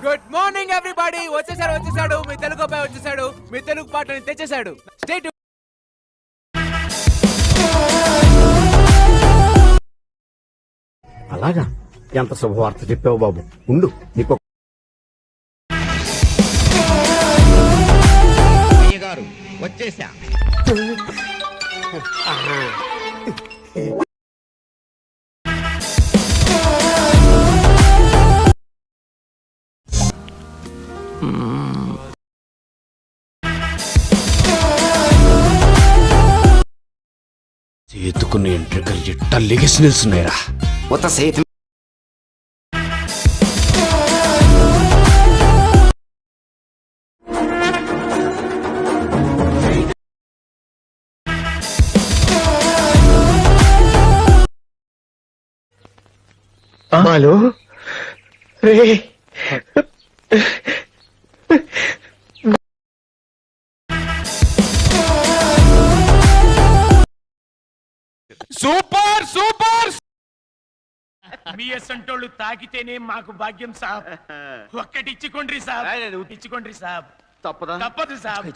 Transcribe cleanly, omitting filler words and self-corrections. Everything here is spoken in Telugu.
Good morning everybody. వచ్చేసాడు మీ తెలుగు అబ్బాయి వచ్చేసాడు. మీ తెలుగు పాటని తెచ్చేసాడు. Stay tune. అలాగా ఎంత శుభవార్త చెప్పావు బాబు. ఉండు నీకు గారు వచ్చేసా. చేతుకున్న ఎంట్రికలు ఎట్ట లెగిసి నిల్చున్నాయిరా. ఉత్త సేతు హలో రే సూపర్ సూపర్. మీ అసంటోళ్ళు తాకితేనే మాకు భాగ్యం సాబ్. ఒక్కటి ఇచ్చుకోండి సాబ్, ఇచ్చుకోండి సాబ్. తప్పదు సాబ్.